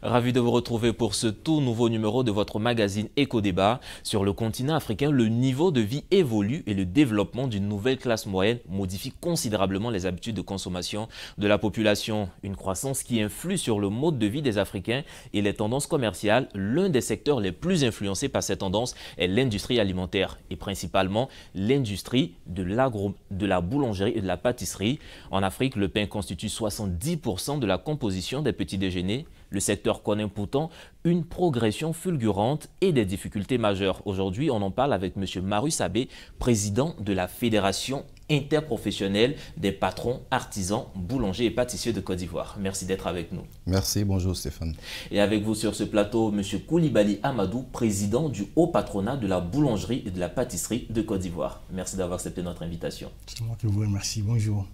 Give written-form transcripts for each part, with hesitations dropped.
Ravi de vous retrouver pour ce tout nouveau numéro de votre magazine Éco-Débat. Sur le continent africain, le niveau de vie évolue et le développement d'une nouvelle classe moyenne modifie considérablement les habitudes de consommation de la population. Une croissance qui influe sur le mode de vie des Africains et les tendances commerciales. L'un des secteurs les plus influencés par ces tendances est l'industrie alimentaire et principalement l'industrie de la boulangerie et de la pâtisserie. En Afrique, le pain constitue 70% de la composition des petits déjeuners. Le secteur connaît pourtant une progression fulgurante et des difficultés majeures. Aujourd'hui, on en parle avec M. Marius Abbé, président de la Fédération interprofessionnelle des patrons, artisans, boulangers et pâtissiers de Côte d'Ivoire. Merci d'être avec nous. Merci, bonjour Stéphane. Et avec vous sur ce plateau, M. Koulibaly Amadou, président du haut patronat de la boulangerie et de la pâtisserie de Côte d'Ivoire. Merci d'avoir accepté notre invitation. C'est moi qui vous remercie. Bonjour.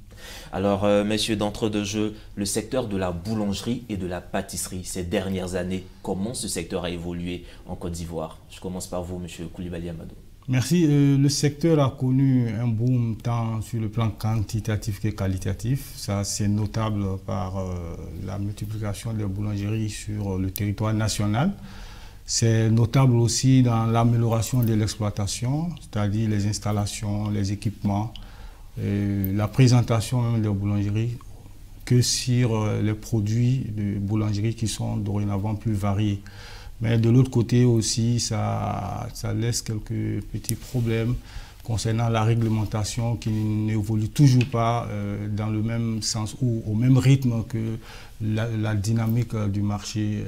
Alors, messieurs, d'entrée de jeu, le secteur de la boulangerie et de la pâtisserie, ces dernières années, comment ce secteur a évolué en Côte d'Ivoire? Je commence par vous, monsieur Koulibaly Amadou. Merci. Le secteur a connu un boom tant sur le plan quantitatif que qualitatif. Ça, c'est notable par la multiplication des boulangeries sur le territoire national. C'est notable aussi dans l'amélioration de l'exploitation, c'est-à-dire les installations, les équipements, la présentation même des boulangeries que sur les produits de boulangerie qui sont dorénavant plus variés. Mais de l'autre côté aussi, ça laisse quelques petits problèmes concernant la réglementation qui n'évolue toujours pas dans le même sens ou au même rythme que la dynamique du marché,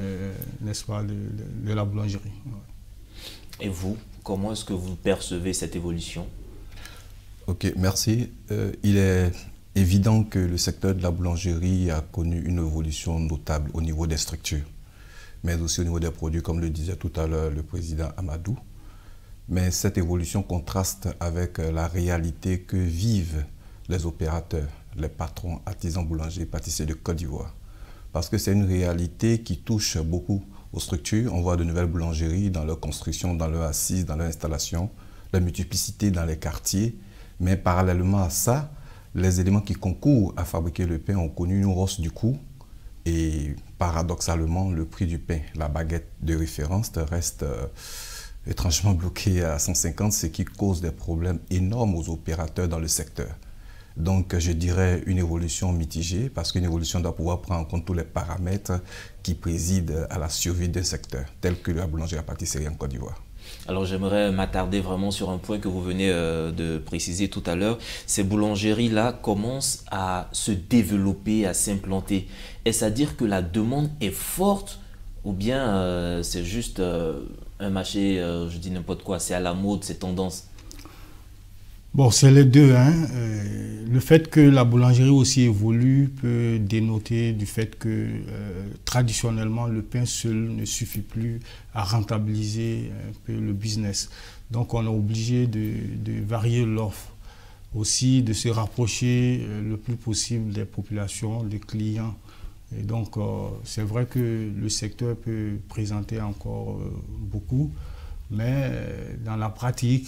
n'est-ce pas, de la boulangerie. Et vous, comment est-ce que vous percevez cette évolution? Ok, merci. Il est évident que le secteur de la boulangerie a connu une évolution notable au niveau des structures, mais aussi au niveau des produits, comme le disait tout à l'heure le président Amadou. Mais cette évolution contraste avec la réalité que vivent les opérateurs, les patrons, artisans, boulangers, pâtissiers de Côte d'Ivoire. Parce que c'est une réalité qui touche beaucoup aux structures. On voit de nouvelles boulangeries dans leur construction, dans leur assise, dans leur installation, la multiplicité dans les quartiers. Mais parallèlement à ça, les éléments qui concourent à fabriquer le pain ont connu une hausse du coût. Et paradoxalement, le prix du pain, la baguette de référence, reste étrangement bloqué à 150, ce qui cause des problèmes énormes aux opérateurs dans le secteur. Donc je dirais une évolution mitigée, parce qu'une évolution doit pouvoir prendre en compte tous les paramètres qui président à la survie d'un secteur, tel que la boulangerie et la pâtisserie en Côte d'Ivoire. Alors j'aimerais m'attarder vraiment sur un point que vous venez de préciser tout à l'heure. Ces boulangeries-là commencent à se développer, à s'implanter. Est-ce à dire que la demande est forte ou bien c'est juste un marché, je dis n'importe quoi, c'est à la mode, c'est tendance? Bon, c'est les deux. Le fait que la boulangerie aussi évolue peut dénoter du fait que traditionnellement, le pain seul ne suffit plus à rentabiliser un peu le business. Donc, on est obligé de varier l'offre, aussi de se rapprocher le plus possible des populations, des clients. Et donc, c'est vrai que le secteur peut présenter encore beaucoup, mais dans la pratique,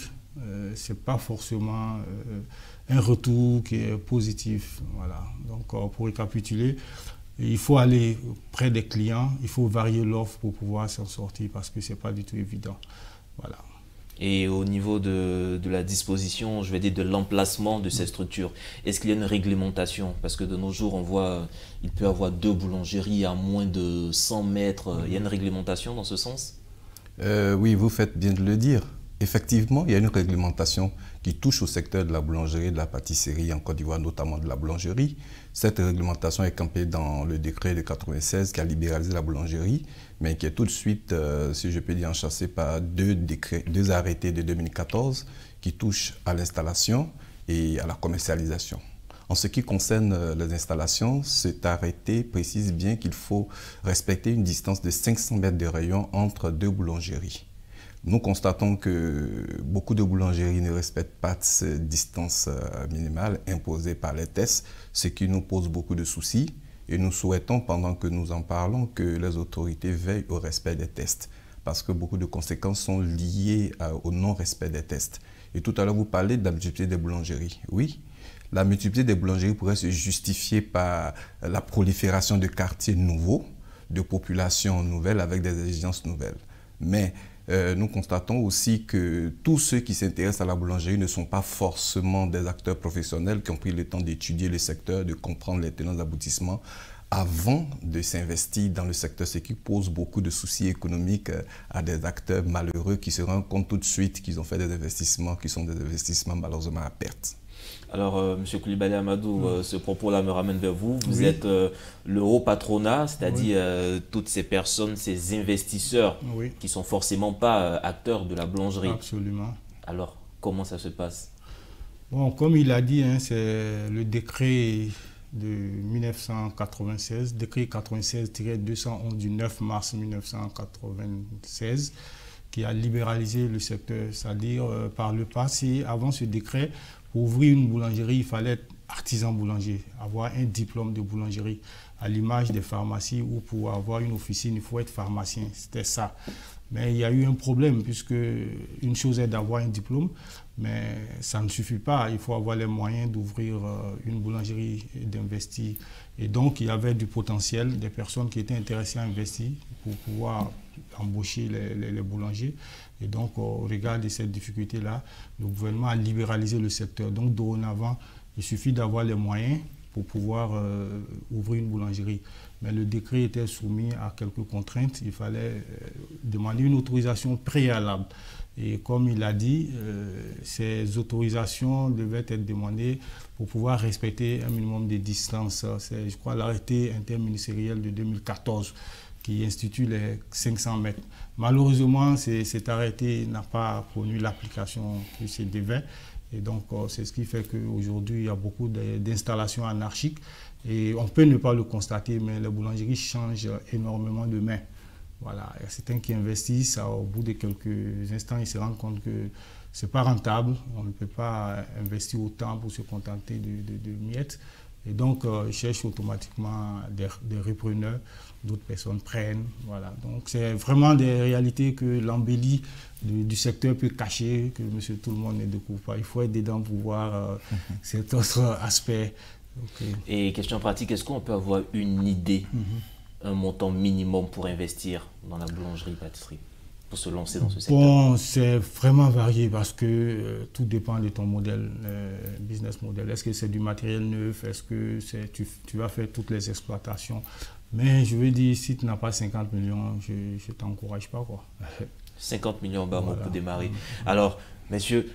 ce n'est pas forcément un retour qui est positif. Voilà. Donc, pour récapituler, il faut aller près des clients, il faut varier l'offre pour pouvoir s'en sortir parce que ce n'est pas du tout évident. Voilà. Et au niveau de la disposition, je vais dire de l'emplacement de ces structures, est-ce qu'il y a une réglementation? Parce que de nos jours, on voit il peut y avoir 2 boulangeries à moins de 100 mètres. Il y a une réglementation dans ce sens? Oui, vous faites bien de le dire. Effectivement, il y a une réglementation qui touche au secteur de la boulangerie et de la pâtisserie en Côte d'Ivoire, notamment de la boulangerie. Cette réglementation est campée dans le décret de 96 qui a libéralisé la boulangerie, mais qui est tout de suite, si je peux dire, enchâssée par deux arrêtés de 2014 qui touchent à l'installation et à la commercialisation. En ce qui concerne les installations, cet arrêté précise bien qu'il faut respecter une distance de 500 mètres de rayon entre 2 boulangeries. Nous constatons que beaucoup de boulangeries ne respectent pas cette distance minimale imposée par les tests, ce qui nous pose beaucoup de soucis. Et nous souhaitons, pendant que nous en parlons, que les autorités veillent au respect des tests, parce que beaucoup de conséquences sont liées au non-respect des tests. Et tout à l'heure, vous parlez de la multiplicité des boulangeries. Oui, la multiplicité des boulangeries pourrait se justifier par la prolifération de quartiers nouveaux, de population nouvelle avec des exigences nouvelles. Mais nous constatons aussi que tous ceux qui s'intéressent à la boulangerie ne sont pas forcément des acteurs professionnels qui ont pris le temps d'étudier le secteur, de comprendre les tenants d'aboutissements avant de s'investir dans le secteur, ce qui pose beaucoup de soucis économiques à des acteurs malheureux qui se rendent compte tout de suite qu'ils ont fait des investissements qui sont des investissements malheureusement à perte. Alors, M. Koulibaly Amadou, ce propos-là me ramène vers vous. Vous Oui. êtes le haut patronat, c'est-à-dire Oui. toutes ces personnes, ces investisseurs Oui. qui ne sont forcément pas acteurs de la boulangerie. Absolument. Alors, comment ça se passe? Bon, comme il a dit, hein, c'est le décret de 1996, décret 96-211 du 9 mars 1996, qui a libéralisé le secteur. C'est-à-dire, par le passé, avant ce décret, pour ouvrir une boulangerie, il fallait être artisan boulanger, avoir un diplôme de boulangerie, à l'image des pharmacies où pour avoir une officine, il faut être pharmacien. C'était ça. Mais il y a eu un problème, puisque une chose est d'avoir un diplôme, mais ça ne suffit pas. Il faut avoir les moyens d'ouvrir une boulangerie et d'investir. Et donc, il y avait du potentiel, des personnes qui étaient intéressées à investir pour pouvoir embaucher les boulangers. Et donc, au regard de cette difficulté-là, le gouvernement a libéralisé le secteur. Donc, dorénavant, il suffit d'avoir les moyens pour pouvoir ouvrir une boulangerie. Mais le décret était soumis à quelques contraintes. Il fallait demander une autorisation préalable. Et comme il a dit, ces autorisations devaient être demandées pour pouvoir respecter un minimum de distance. C'est, je crois, l'arrêté interministériel de 2014 qui institue les 500 mètres. Malheureusement, cet arrêté n'a pas connu l'application que se devait. Et donc, c'est ce qui fait qu'aujourd'hui, il y a beaucoup d'installations anarchiques. Et on peut ne pas le constater, mais les boulangeries changent énormément de main. Voilà. Il y a certains qui investissent, au bout de quelques instants, ils se rendent compte que ce n'est pas rentable. On ne peut pas investir autant pour se contenter de miettes. Et donc, ils cherchent automatiquement des repreneurs, d'autres personnes prennent. Voilà. Donc, c'est vraiment des réalités que l'embellie du secteur peut cacher, que monsieur tout le monde ne découvre pas. Il faut être dedans pour voir cet autre aspect. Okay. Et question pratique, est-ce qu'on peut avoir une idée, un montant minimum pour investir dans la boulangerie-pâtisserie, pour se lancer dans ce secteur? Bon, c'est vraiment varié parce que tout dépend de ton modèle, business model. Est-ce que c'est du matériel neuf? Est-ce que tu vas faire toutes les exploitations? Mais je veux dire, si tu n'as pas 50 millions, je ne t'encourage pas, quoi. 50 millions voilà. Pour démarrer. Alors, messieurs,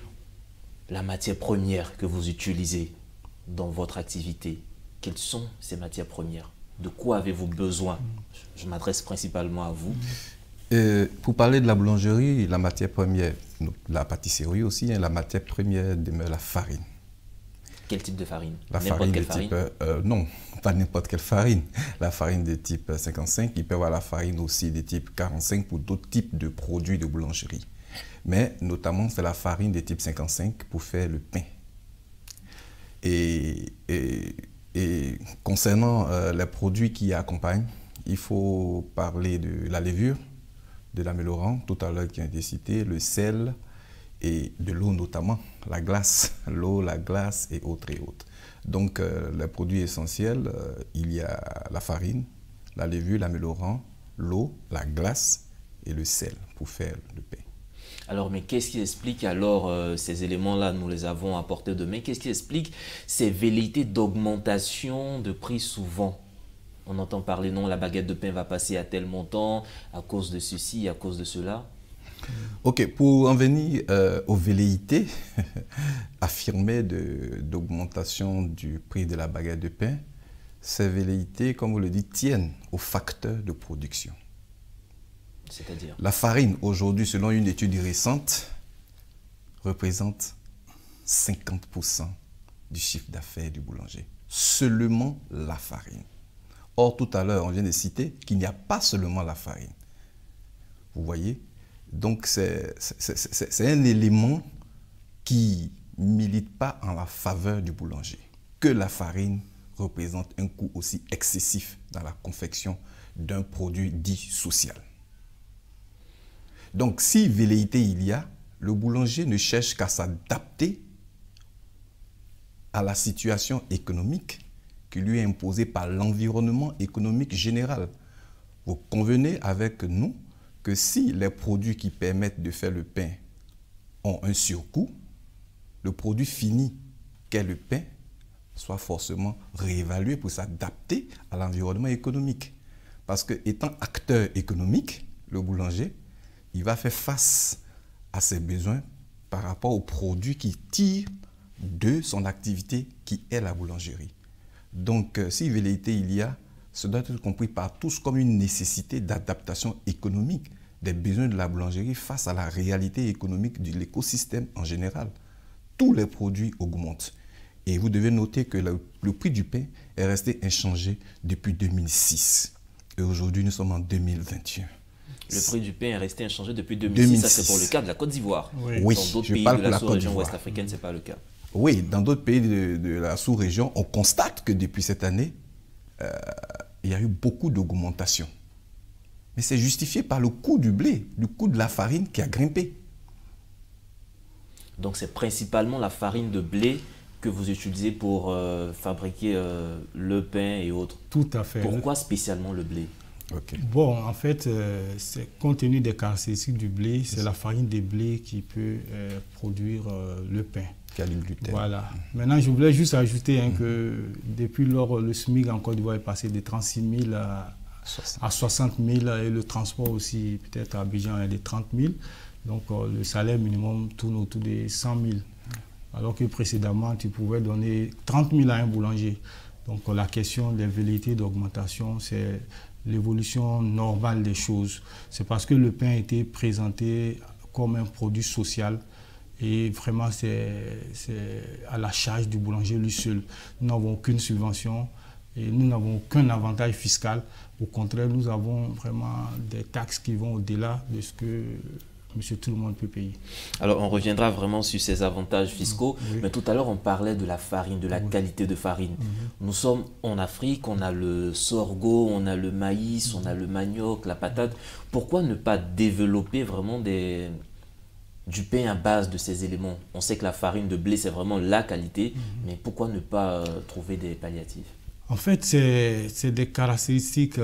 la matière première que vous utilisez dans votre activité, quelles sont ces matières premières? De quoi avez-vous besoin? Je m'adresse principalement à vous. Pour parler de la boulangerie, la matière première, la pâtisserie aussi, la matière première demeure la farine. Quel type de farine? La farine de type... non, pas n'importe quelle farine. La farine de type 55, il peut y avoir la farine aussi de type 45 pour d'autres types de produits de boulangerie. Mais notamment, c'est la farine de type 55 pour faire le pain. Et concernant les produits qui accompagnent, il faut parler de la levure, de l'améliorant, tout à l'heure qui a été cité, le sel et de l'eau notamment, la glace, l'eau, la glace et autres et autres. Donc les produits essentiels, il y a la farine, la levure, l'améliorant, l'eau, la glace et le sel pour faire le pain. Alors, mais qu'est-ce qui explique alors ces éléments-là, nous les avons apportés demain, qu'est-ce qui explique ces velléités d'augmentation de prix souvent? On entend parler, non, la baguette de pain va passer à tel montant à cause de ceci, à cause de cela. Ok, pour en venir aux velléités affirmées d'augmentation du prix de la baguette de pain, ces velléités, comme vous le dites, tiennent aux facteurs de production. C'est-à-dire? La farine, aujourd'hui, selon une étude récente, représente 50% du chiffre d'affaires du boulanger. Seulement la farine. Or, tout à l'heure, on vient de citer qu'il n'y a pas seulement la farine. Vous voyez? Donc, c'est un élément qui ne milite pas en la faveur du boulanger. Que la farine représente un coût aussi excessif dans la confection d'un produit dit social. Donc, si velléité il y a, le boulanger ne cherche qu'à s'adapter à la situation économique qui lui est imposée par l'environnement économique général. Vous convenez avec nous que si les produits qui permettent de faire le pain ont un surcoût, le produit fini qu'est le pain soit forcément réévalué pour s'adapter à l'environnement économique. Parce que étant acteur économique, le boulanger, il va faire face à ses besoins par rapport aux produits qui tirent de son activité qui est la boulangerie. Donc, si velléité il y a, ce doit être compris par tous comme une nécessité d'adaptation économique des besoins de la boulangerie face à la réalité économique de l'écosystème en général. Tous les produits augmentent. Et vous devez noter que le prix du pain est resté inchangé depuis 2006. Et aujourd'hui, nous sommes en 2021. Le prix du pain est resté inchangé depuis 2006. Ça, c'est pour le cas de la Côte d'Ivoire. Oui, dans d'autres pays de la sous-région ouest africaine, ce n'est pas le cas. Oui, dans d'autres pays de la sous-région, on constate que depuis cette année, il y a eu beaucoup d'augmentation. Mais c'est justifié par le coût du blé, le coût de la farine qui a grimpé. Donc c'est principalement la farine de blé que vous utilisez pour fabriquer le pain et autres. Tout à fait. Pourquoi spécialement le blé? Okay. Bon, en fait, compte tenu des caractéristiques du blé, c'est la farine de blé qui peut produire le pain. Qui a le gluten. Voilà. Maintenant, je voulais juste ajouter que depuis lors, le SMIC en Côte d'Ivoire est passé de 36 000 à 60 000 et le transport aussi, peut-être à Abidjan, est de 30 000. Donc, le salaire minimum tourne autour de 100 000. Alors que précédemment, tu pouvais donner 30 000 à un boulanger. Donc, la question des velléités d'augmentation, c'est l'évolution normale des choses. C'est parce que le pain a été présenté comme un produit social et vraiment c'est à la charge du boulanger lui seul. Nous n'avons aucune subvention et nous n'avons aucun avantage fiscal. Au contraire, nous avons vraiment des taxes qui vont au-delà de ce que monsieur tout le monde peut payer. Alors on reviendra vraiment sur ces avantages fiscaux, oui. Mais tout à l'heure on parlait de la farine, de la qualité de farine. Nous sommes en Afrique, on a le sorgho, on a le maïs, on a le manioc, la patate. Pourquoi ne pas développer vraiment du pain à base de ces éléments? On sait que la farine de blé c'est vraiment la qualité, mais pourquoi ne pas trouver des palliatifs? En fait, c'est des caractéristiques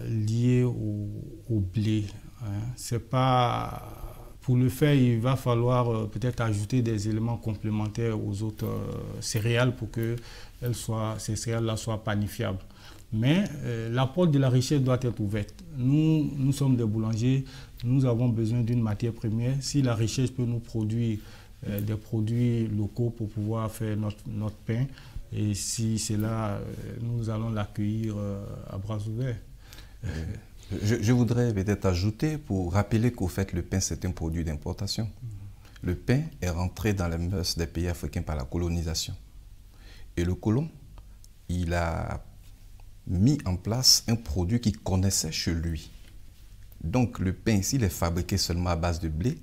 liées au blé. Hein. C'est pas... Pour le faire, il va falloir peut-être ajouter des éléments complémentaires aux autres céréales pour que ces céréales-là soient panifiables. Mais l'apport de la richesse doit être ouverte. Nous sommes des boulangers, nous avons besoin d'une matière première. Si la richesse peut nous produire des produits locaux pour pouvoir faire notre pain, et si c'est là, nous allons l'accueillir à bras ouverts. Je voudrais peut-être ajouter pour rappeler qu'au fait, le pain, c'est un produit d'importation. Le pain est rentré dans les mœurs des pays africains par la colonisation. Et le colon, il a mis en place un produit qu'il connaissait chez lui. Donc le pain, s'il est fabriqué seulement à base de blé,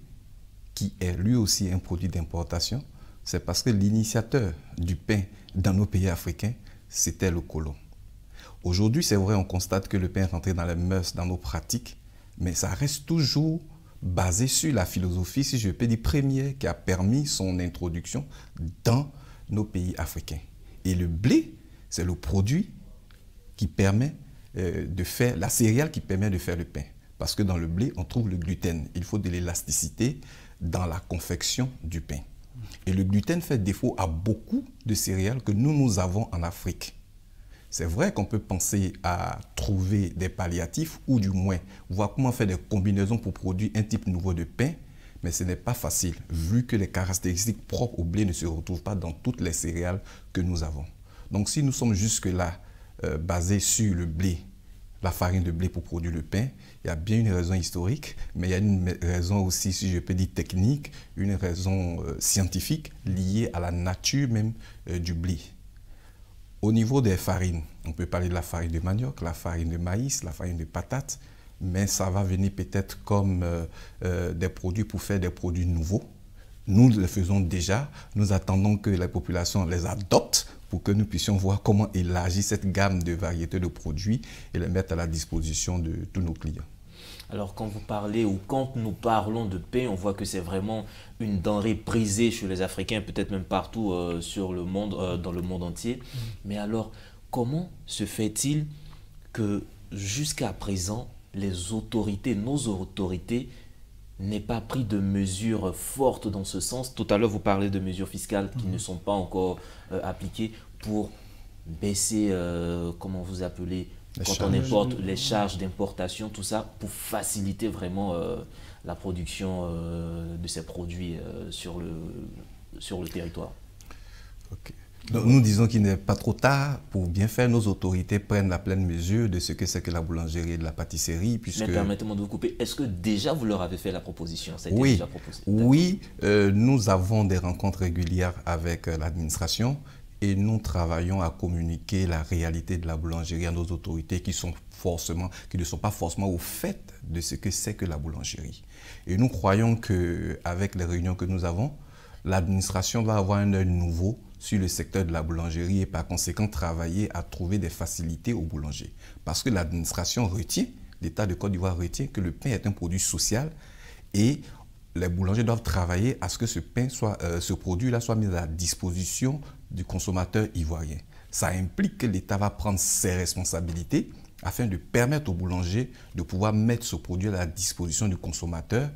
qui est lui aussi un produit d'importation, c'est parce que l'initiateur du pain dans nos pays africains, c'était le colon. Aujourd'hui, c'est vrai, on constate que le pain est rentré dans les mœurs, dans nos pratiques, mais ça reste toujours basé sur la philosophie, si je peux dire, première qui a permis son introduction dans nos pays africains. Et le blé, c'est le produit qui permet de faire, la céréale qui permet de faire le pain. Parce que dans le blé, on trouve le gluten. Il faut de l'élasticité dans la confection du pain. Et le gluten fait défaut à beaucoup de céréales que nous avons en Afrique. C'est vrai qu'on peut penser à trouver des palliatifs ou du moins voir comment faire des combinaisons pour produire un type nouveau de pain, mais ce n'est pas facile vu que les caractéristiques propres au blé ne se retrouvent pas dans toutes les céréales que nous avons. Donc si nous sommes jusque-là basés sur le blé, la farine de blé pour produire le pain, il y a bien une raison historique, mais il y a une raison aussi, si je peux dire technique, une raison scientifique liée à la nature même du blé. Au niveau des farines, on peut parler de la farine de manioc, la farine de maïs, la farine de patate, mais ça va venir peut-être comme des produits pour faire des produits nouveaux. Nous le faisons déjà, nous attendons que la population les adopte pour que nous puissions voir comment élargir cette gamme de variétés de produits et les mettre à la disposition de tous nos clients. Alors quand vous parlez ou quand nous parlons de pain, on voit que c'est vraiment une denrée prisée chez les Africains, peut-être même partout sur le monde, dans le monde entier. Mais alors, comment se fait-il que jusqu'à présent, les autorités, nos autorités, n'aient pas pris de mesures fortes dans ce sens? Tout à l'heure, vous parlez de mesures fiscales qui ne sont pas encore appliquées pour baisser, comment vous appelez, quand on importe, les charges d'importation, tout ça, pour faciliter vraiment la production de ces produits sur le territoire. Okay. Donc, nous disons qu'il n'est pas trop tard pour bien faire. Nos autorités prennent la pleine mesure de ce que c'est que la boulangerie et de la pâtisserie. Puisque... Mais permettez-moi de vous couper. Est-ce que déjà vous leur avez fait la proposition? Ça a été oui, déjà proposé? Oui, nous avons des rencontres régulières avec l'administration et nous travaillons à communiquer la réalité de la boulangerie à nos autorités qui ne sont pas forcément au fait de ce que c'est que la boulangerie. Et nous croyons qu'avec les réunions que nous avons, l'administration va avoir un œil nouveau sur le secteur de la boulangerie et par conséquent travailler à trouver des facilités aux boulangers. Parce que l'administration retient, l'État de Côte d'Ivoire retient que le pain est un produit social et les boulangers doivent travailler à ce que ce produit-là soit mis à la disposition du consommateur ivoirien. Ça implique que l'État va prendre ses responsabilités afin de permettre aux boulangers de pouvoir mettre ce produit à la disposition du consommateur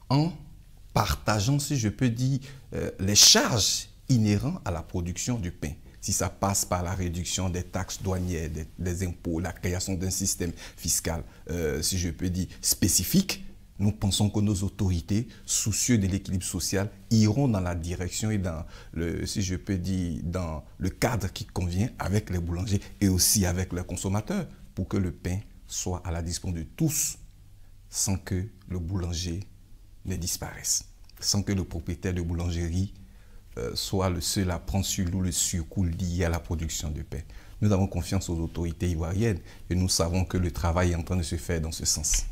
en partageant, si je peux dire, les charges inhérentes à la production du pain. Si ça passe par la réduction des taxes douanières, des impôts, la création d'un système fiscal, si je peux dire, spécifique, nous pensons que nos autorités, soucieux de l'équilibre social, iront dans la direction et dans si je peux dire, dans le cadre qui convient avec les boulangers et aussi avec les consommateurs pour que le pain soit à la disposition de tous sans que le boulanger ne disparaisse, sans que le propriétaire de boulangerie soit le seul à prendre sur lui le surcoût lié à la production de pain. Nous avons confiance aux autorités ivoiriennes et nous savons que le travail est en train de se faire dans ce sens.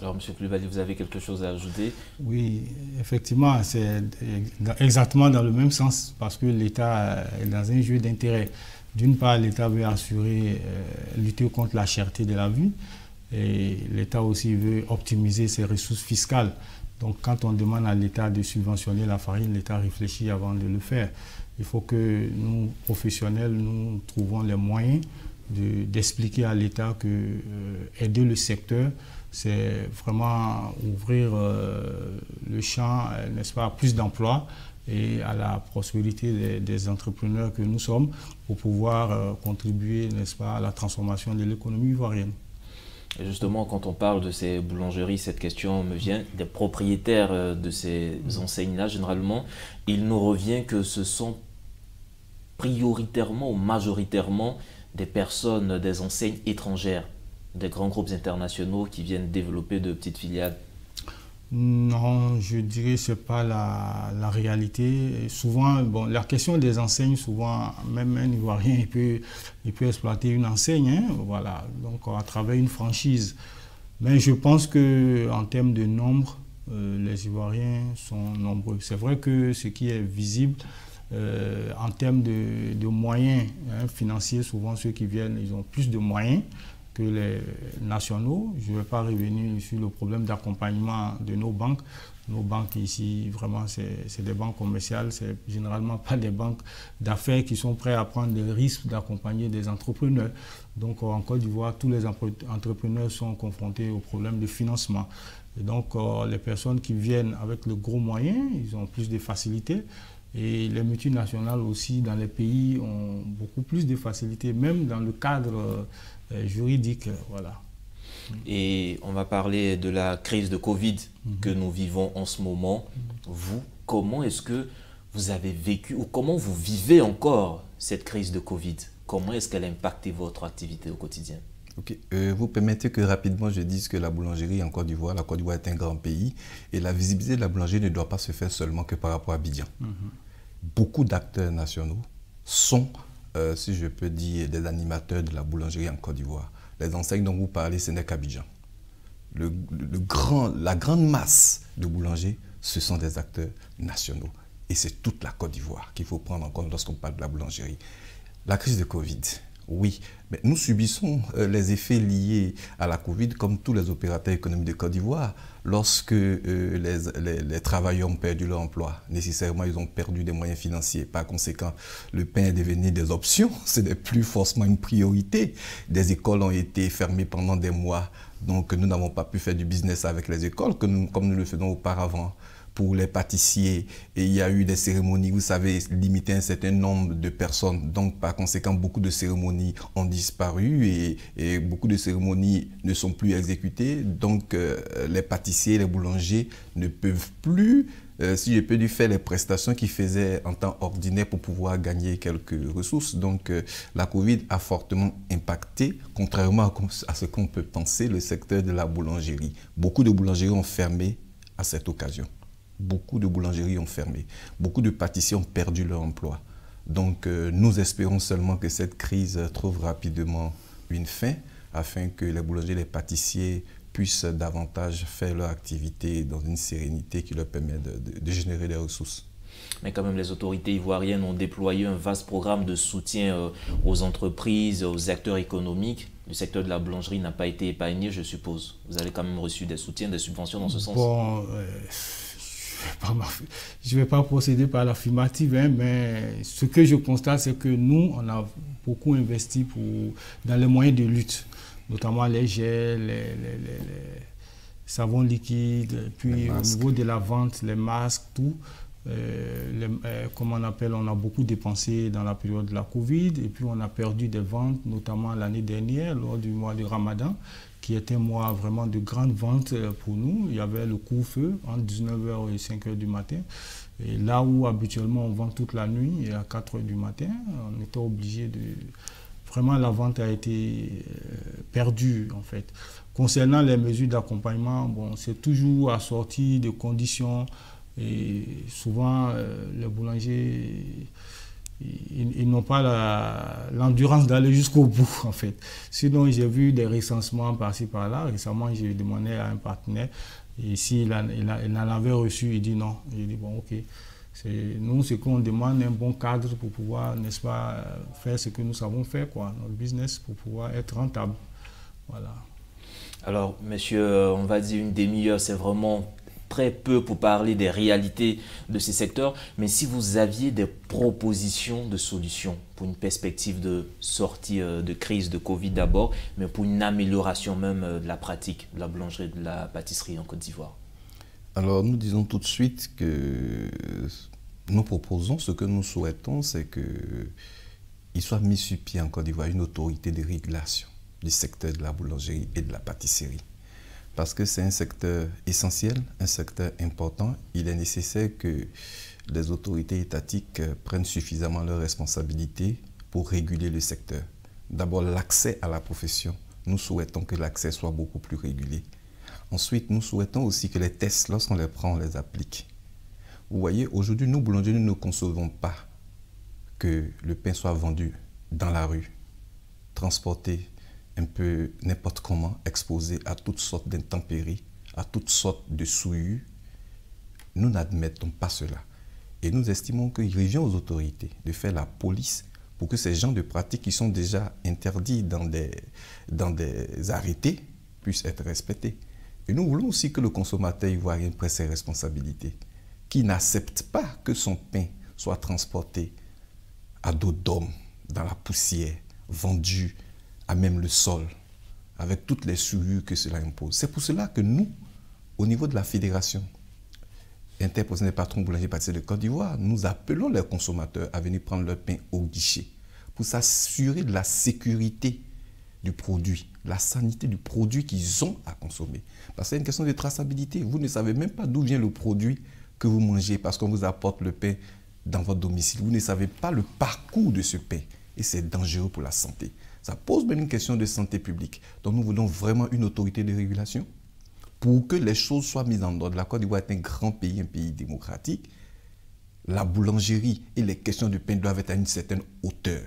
Alors, M. Coulibaly, vous avez quelque chose à ajouter? Oui, effectivement, c'est exactement dans le même sens parce que l'État est dans un jeu d'intérêt. D'une part, l'État veut assurer, lutter contre la cherté de la vie et l'État aussi veut optimiser ses ressources fiscales. Donc, quand on demande à l'État de subventionner la farine, l'État réfléchit avant de le faire. Il faut que nous, professionnels, nous trouvons les moyens d'expliquer à l'État que aider le secteur, c'est vraiment ouvrir le champ, n'est-ce pas, à plus d'emplois et à la prospérité des entrepreneurs que nous sommes pour pouvoir contribuer, n'est-ce pas, à la transformation de l'économie ivoirienne. Et justement, quand on parle de ces boulangeries, cette question me vient des propriétaires de ces enseignes-là. Généralement, il nous revient que ce sont prioritairement ou majoritairement des personnes, des enseignes étrangères, des grands groupes internationaux qui viennent développer de petites filiales. Non, je dirais que ce n'est pas la réalité. Et souvent, bon, la question des enseignes, souvent, même un Ivoirien, il peut exploiter une enseigne, hein, voilà, donc à travers une franchise. Mais je pense qu'en termes de nombre, les Ivoiriens sont nombreux. C'est vrai que ce qui est visible, en termes de moyens financiers, souvent ceux qui viennent, ils ont plus de moyens que les nationaux. Je ne vais pas revenir sur le problème d'accompagnement de nos banques. Nos banques ici, vraiment, c'est des banques commerciales, c'est généralement pas des banques d'affaires qui sont prêtes à prendre des risques d'accompagner des entrepreneurs. Donc en Côte d'Ivoire, tous les entrepreneurs sont confrontés au problème de financement. Et donc les personnes qui viennent avec le gros moyen, ils ont plus de facilité. Et les multinationales aussi dans les pays ont beaucoup plus de facilité, même dans le cadre juridique. Voilà. Et on va parler de la crise de Covid que nous vivons en ce moment. Vous, comment est-ce que vous avez vécu ou comment vous vivez encore cette crise de Covid? Comment est-ce qu'elle a impacté votre activité au quotidien? Ok. Vous permettez que rapidement je dise que la boulangerie en Côte d'Ivoire, la Côte d'Ivoire est un grand pays et la visibilité de la boulangerie ne doit pas se faire seulement que par rapport à Abidjan. Beaucoup d'acteurs nationaux sont, si je peux dire, des animateurs de la boulangerie en Côte d'Ivoire. Les enseignes dont vous parlez, ce n'est qu'Abidjan. La grande masse de boulangers, ce sont des acteurs nationaux. Et c'est toute la Côte d'Ivoire qu'il faut prendre en compte lorsqu'on parle de la boulangerie. La crise de Covid, Oui, mais nous subissons les effets liés à la Covid comme tous les opérateurs économiques de Côte d'Ivoire. Lorsque les travailleurs ont perdu leur emploi, nécessairement ils ont perdu des moyens financiers. Par conséquent, le pain est devenu des options, ce n'est plus forcément une priorité. Des écoles ont été fermées pendant des mois, donc nous n'avons pas pu faire du business avec les écoles comme nous le faisons auparavant. Pour les pâtissiers, et il y a eu des cérémonies, vous savez, limitées à un certain nombre de personnes. Donc, par conséquent, beaucoup de cérémonies ont disparu et beaucoup de cérémonies ne sont plus exécutées. Donc, les pâtissiers, les boulangers ne peuvent plus, si je peux dire, faire les prestations qu'ils faisaient en temps ordinaire pour pouvoir gagner quelques ressources. Donc, la Covid a fortement impacté, contrairement à ce qu'on peut penser, le secteur de la boulangerie. Beaucoup de boulangeries ont fermé à cette occasion. Beaucoup de boulangeries ont fermé. Beaucoup de pâtissiers ont perdu leur emploi. Donc, nous espérons seulement que cette crise trouve rapidement une fin afin que les boulangers et les pâtissiers puissent davantage faire leur activité dans une sérénité qui leur permet de générer des ressources. Mais quand même, les autorités ivoiriennes ont déployé un vaste programme de soutien aux entreprises, aux acteurs économiques. Le secteur de la boulangerie n'a pas été épargné, je suppose. Vous avez quand même reçu des soutiens, des subventions dans ce sens. Bon, je ne vais pas procéder par l'affirmative, hein, mais ce que je constate, c'est que nous, on a beaucoup investi dans les moyens de lutte, notamment les gels, les savons liquides, puis au niveau de la vente, les masques, tout. Comme on appelle, on a beaucoup dépensé dans la période de la Covid, et puis on a perdu des ventes, notamment l'année dernière, lors du mois de Ramadan, qui était un mois vraiment de grande vente pour nous. Il y avait le couvre-feu entre 19h et 5h du matin. Et là où habituellement on vend toute la nuit, et à 4h du matin, on était obligé de... Vraiment, la vente a été perdue, en fait. Concernant les mesures d'accompagnement, bon, c'est toujours assorti de conditions. Et souvent, les boulangers... Ils n'ont pas l'endurance d'aller jusqu'au bout, en fait. Sinon, j'ai vu des recensements par-ci, par-là. Récemment, j'ai demandé à un partenaire, et s'il en avait reçu, il dit non. J'ai dit, bon, ok. Nous, ce qu'on demande, un bon cadre pour pouvoir, n'est-ce pas, faire ce que nous savons faire, quoi, notre business, pour pouvoir être rentable. Voilà. Alors, monsieur, on va dire une demi-heure, c'est vraiment très peu pour parler des réalités de ces secteurs, mais si vous aviez des propositions de solutions pour une perspective de sortie de crise de Covid d'abord, mais pour une amélioration même de la pratique de la boulangerie, de la pâtisserie en Côte d'Ivoire. Alors nous disons tout de suite que nous proposons, ce que nous souhaitons, c'est qu'il soit mis sur pied en Côte d'Ivoire une autorité de régulation du secteur de la boulangerie et de la pâtisserie. Parce que c'est un secteur essentiel, un secteur important. Il est nécessaire que les autorités étatiques prennent suffisamment leurs responsabilités pour réguler le secteur. D'abord, l'accès à la profession. Nous souhaitons que l'accès soit beaucoup plus régulé. Ensuite, nous souhaitons aussi que les tests, lorsqu'on les prend, on les applique. Vous voyez, aujourd'hui, nous, boulangers, nous ne concevons pas que le pain soit vendu dans la rue, transporté un peu n'importe comment, exposé à toutes sortes d'intempéries, à toutes sortes de souillures. Nous n'admettons pas cela. Et nous estimons qu'il revient aux autorités de faire la police pour que ces genres de pratiques qui sont déjà interdits dans des arrêtés puissent être respectés. Et nous voulons aussi que le consommateur ivoirien prenne ses responsabilités, qui n'accepte pas que son pain soit transporté à dos d'homme, dans la poussière, vendu à même le sol, avec toutes les souillures que cela impose. C'est pour cela que nous, au niveau de la fédération interprofessionnelle des patrons boulangers pâtissiers de Côte d'Ivoire, nous appelons les consommateurs à venir prendre leur pain au guichet pour s'assurer de la sécurité du produit, la sanité du produit qu'ils ont à consommer. Parce que c'est une question de traçabilité. Vous ne savez même pas d'où vient le produit que vous mangez parce qu'on vous apporte le pain dans votre domicile. Vous ne savez pas le parcours de ce pain et c'est dangereux pour la santé. Ça pose même une question de santé publique. Donc nous voulons vraiment une autorité de régulation pour que les choses soient mises en ordre. La Côte d'Ivoire est un grand pays, un pays démocratique. La boulangerie et les questions de pain doivent être à une certaine hauteur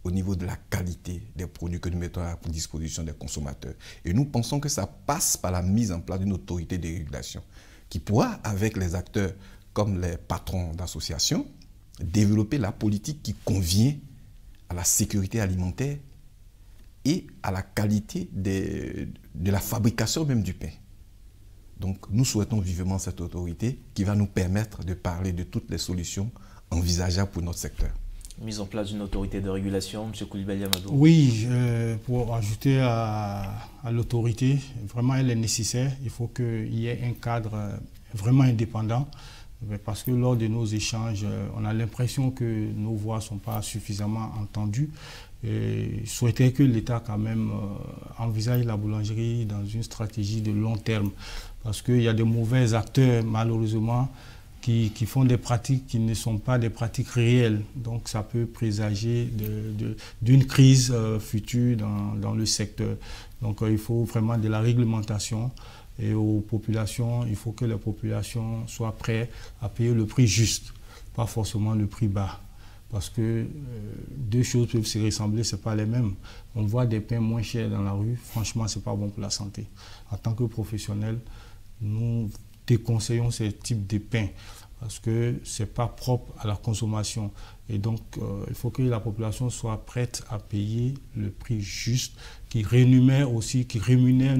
au niveau de la qualité des produits que nous mettons à la disposition des consommateurs. Et nous pensons que ça passe par la mise en place d'une autorité de régulation qui pourra, avec les acteurs comme les patrons d'associations, développer la politique qui convient à la sécurité alimentaire et à la qualité de la fabrication même du pain. Donc nous souhaitons vivement cette autorité qui va nous permettre de parler de toutes les solutions envisageables pour notre secteur. Mise en place d'une autorité de régulation, M. Coulibaly Amadou. Oui, pour ajouter à l'autorité, vraiment elle est nécessaire. Il faut qu'il y ait un cadre vraiment indépendant. Parce que lors de nos échanges, on a l'impression que nos voix ne sont pas suffisamment entendues. Et je souhaitais que l'État quand même envisage la boulangerie dans une stratégie de long terme. Parce qu'il y a des mauvais acteurs, malheureusement, qui font des pratiques qui ne sont pas des pratiques réelles. Donc ça peut présager d'une crise future dans le secteur. Donc il faut vraiment de la réglementation. Et aux populations, il faut que les populations soient prêtes à payer le prix juste, pas forcément le prix bas. Parce que deux choses peuvent se ressembler, ce n'est pas les mêmes. On voit des pains moins chers dans la rue, franchement, ce n'est pas bon pour la santé. En tant que professionnels, nous déconseillons ce type de pain parce que ce n'est pas propre à la consommation. Et donc, il faut que la population soit prête à payer le prix juste, qui rémunère aussi, qui rémunère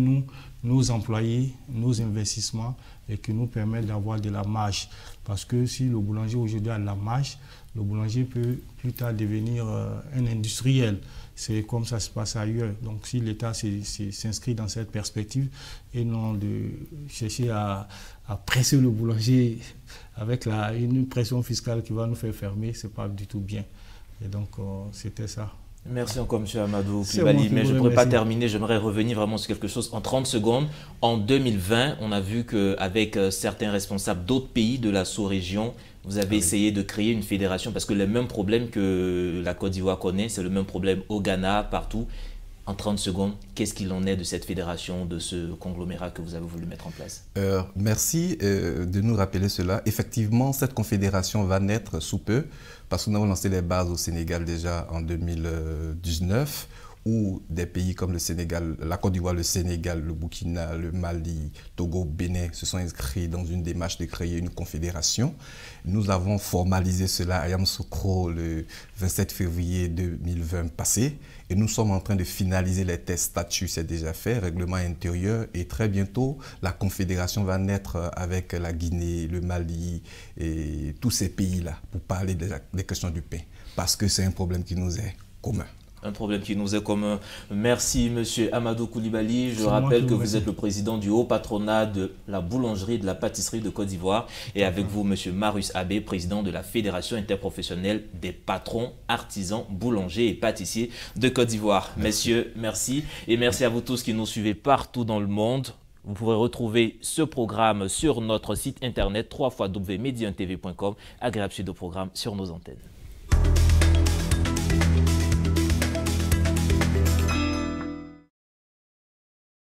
nos employés, nos investissements et qui nous permet d'avoir de la marge. Parce que si le boulanger aujourd'hui a de la marge, le boulanger peut plus tard devenir un industriel. C'est comme ça se passe ailleurs. Donc si l'État s'inscrit dans cette perspective et non de chercher à presser le boulanger avec une pression fiscale qui va nous faire fermer, ce n'est pas du tout bien. Et donc c'était ça. Merci encore, M. Amadou Coulibaly. Mais je ne pourrais pas terminer, j'aimerais revenir vraiment sur quelque chose en 30 secondes. En 2020, on a vu qu'avec certains responsables d'autres pays de la sous-région, vous avez essayé de créer une fédération parce que les mêmes problèmes que la Côte d'Ivoire connaît, c'est le même problème au Ghana, partout. En 30 secondes, qu'est-ce qu'il en est de cette fédération, de ce conglomérat que vous avez voulu mettre en place? Merci de nous rappeler cela. Effectivement, cette confédération va naître sous peu parce que nous avons lancé les bases au Sénégal déjà en 2019 où des pays comme le Sénégal, la Côte d'Ivoire, le Sénégal, le Burkina, le Mali, Togo, Bénin se sont inscrits dans une démarche de créer une confédération. Nous avons formalisé cela à Yamoussoukro le 27 février 2020 passé et nous sommes en train de finaliser les tests statuts, c'est déjà fait, règlement intérieur et très bientôt la confédération va naître avec la Guinée, le Mali et tous ces pays-là pour parler des questions du pain parce que c'est un problème qui nous est commun. Un problème qui nous est commun. Merci, M. Amadou Coulibaly. Je rappelle que vous êtes le président du haut patronat de la boulangerie et de la pâtisserie de Côte d'Ivoire. Et avec vous, M. Marius Abbé, président de la Fédération interprofessionnelle des patrons, artisans, boulangers et pâtissiers de Côte d'Ivoire. Messieurs, merci. Et merci à vous tous qui nous suivez partout dans le monde. Vous pourrez retrouver ce programme sur notre site internet www.mediantv.com. Agréable suite de programme sur nos antennes.